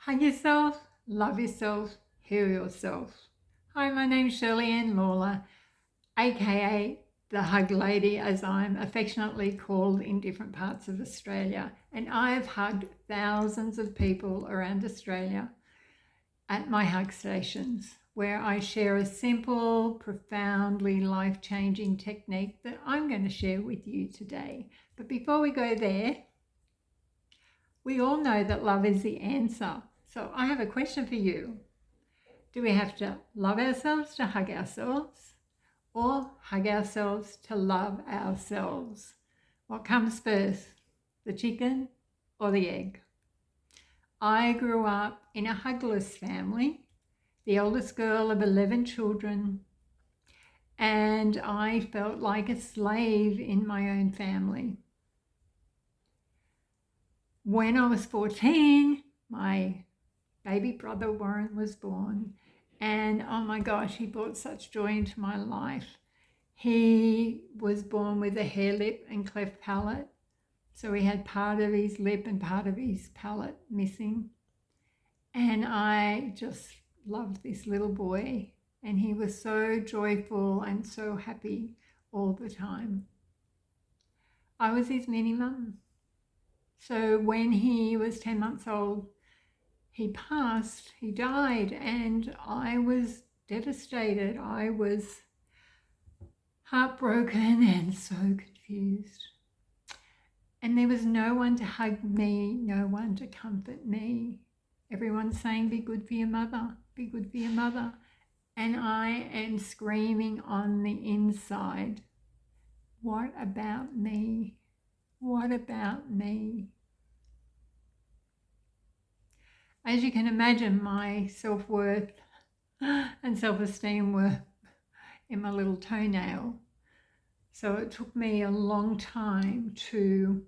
Hug yourself, love yourself, heal yourself. Hi, my name's Shirley Ann Lawler, aka the Hug Lady, as I'm affectionately called in different parts of Australia. And I've hugged thousands of people around Australia at my hug stations, where I share a simple, profoundly life-changing technique that I'm going to share with you today. But before we go there, we all know that love is the answer. So I have a question for you. Do we have to love ourselves to hug ourselves, or hug ourselves to love ourselves? What comes first, the chicken or the egg? I grew up in a hugless family, the oldest girl of 11 children, and I felt like a slave in my own family. When I was 14, my baby brother Warren was born, and oh my gosh, he brought such joy into my life. He was born with a hair lip and cleft palate, so he had part of his lip and part of his palate missing. And I just loved this little boy, and he was so joyful and so happy all the time. I was his mini mum. So when he was 10 months old, he passed, he died, and I was devastated. I was heartbroken and so confused. And there was no one to hug me, no one to comfort me. Everyone's saying, be good for your mother, be good for your mother. And I am screaming on the inside, what about me? What about me? As you can imagine, my self-worth and self-esteem were in my little toenail. So it took me a long time to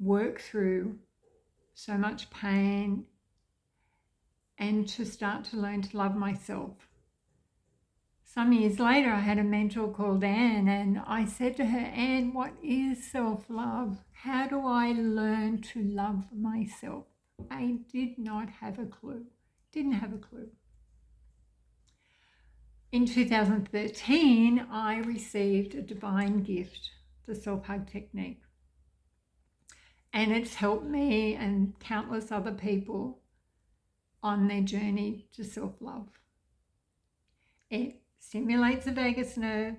work through so much pain and to start to learn to love myself. Some years later, I had a mentor called Anne, and I said to her, Anne, what is self-love? How do I learn to love myself? I did not have a clue. Didn't have a clue. In 2013, I received a divine gift, the self-hug technique. And it's helped me and countless other people on their journey to self-love. It stimulates the vagus nerve,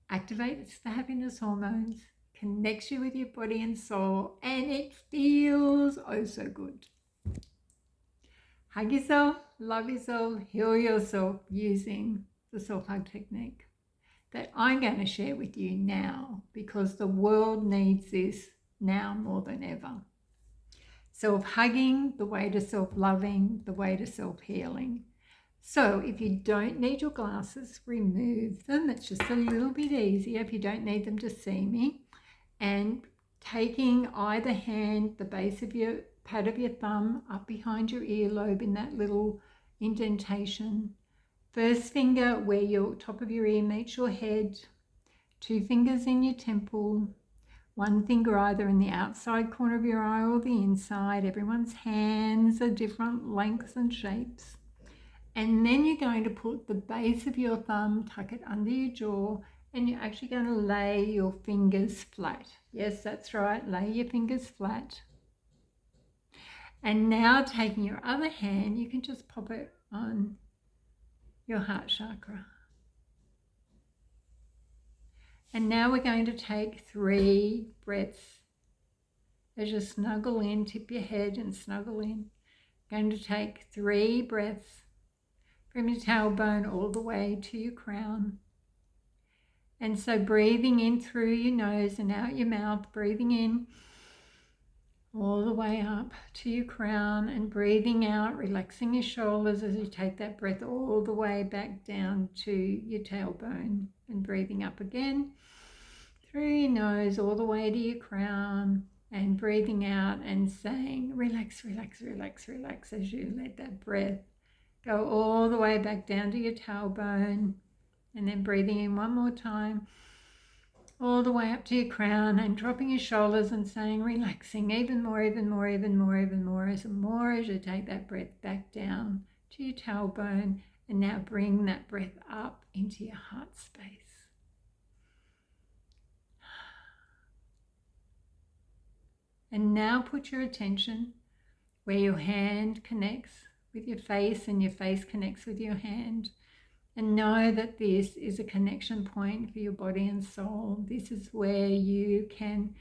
activates the happiness hormones, connects you with your body and soul, and it feels oh so good. Hug yourself, love yourself, heal yourself using the self-hug technique that I'm going to share with you now, because the world needs this now more than ever. Self-hugging, the way to self-loving, the way to self-healing. So if you don't need your glasses, remove them. It's just a little bit easier if you don't need them to see me. And taking either hand, the base of your pad of your thumb up behind your earlobe in that little indentation. First finger where your top of your ear meets your head. 2 fingers in your temple. 1 finger either in the outside corner of your eye or the inside. Everyone's hands are different lengths and shapes. And then you're going to put the base of your thumb, tuck it under your jaw, and you're actually going to lay your fingers flat. Yes, that's right, lay your fingers flat. And now taking your other hand, you can just pop it on your heart chakra. And now we're going to take 3 breaths. As you snuggle in, tip your head and snuggle in. Going to take 3 breaths from your tailbone all the way to your crown. And so breathing in through your nose and out your mouth, breathing in all the way up to your crown, and breathing out, relaxing your shoulders as you take that breath all the way back down to your tailbone, and breathing up again through your nose all the way to your crown, and breathing out and saying relax, relax, relax, relax as you let that breath go all the way back down to your tailbone, and then breathing in one more time all the way up to your crown and dropping your shoulders and saying, relaxing even more, even more, even more, even more, as you take that breath back down to your tailbone, and now bring that breath up into your heart space. And now put your attention where your hand connects with your face and your face connects with your hand. And know that this is a connection point for your body and soul. This is where you can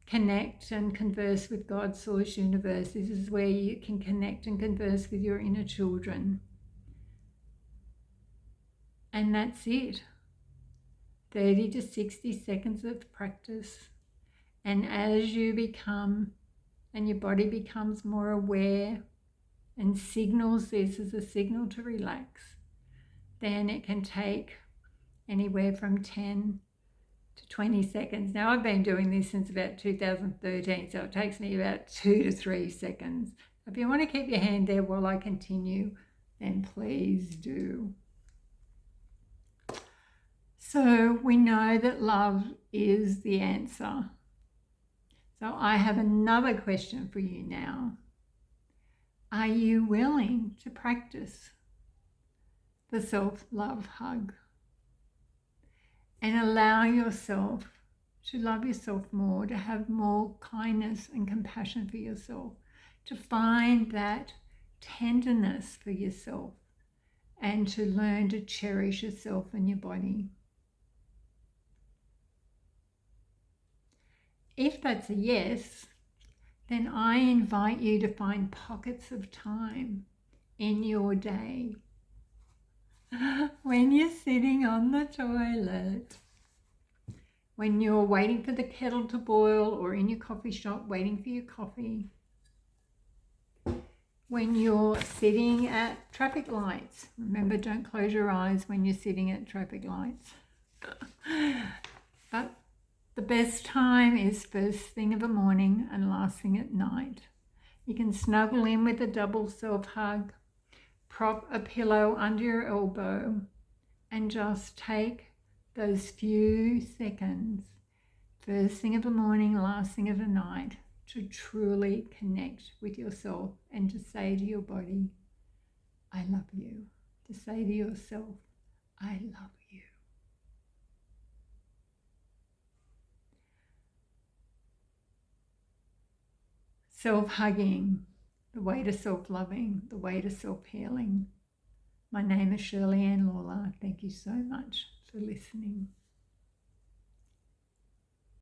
connect and converse with God, Source, Universe. This is where you can connect and converse with your inner children. And that's it. 30 to 60 seconds of practice. And as you become and your body becomes more aware and signals this as a signal to relax, then it can take anywhere from 10 to 20 seconds. Now, I've been doing this since about 2013, so it takes me about 2 to 3 seconds. If you want to keep your hand there while I continue, then please do. So we know that love is the answer. So I have another question for you now. Are you willing to practice the self-love hug and allow yourself to love yourself more, to have more kindness and compassion for yourself, to find that tenderness for yourself, and to learn to cherish yourself and your body? If that's a yes, then I invite you to find pockets of time in your day when you're sitting on the toilet, when you're waiting for the kettle to boil, or in your coffee shop waiting for your coffee, when you're sitting at traffic lights. Remember, don't close your eyes when you're sitting at traffic lights. But the best time is first thing of the morning and last thing at night. You can snuggle in with a double self-hug, prop a pillow under your elbow, and just take those few seconds, first thing of the morning, last thing of the night, to truly connect with yourself and to say to your body, I love you. To say to yourself, I love you. Self-hugging, the way to self-loving, the way to self-healing. My name is Shirley Ann Lawler. Thank you so much for listening.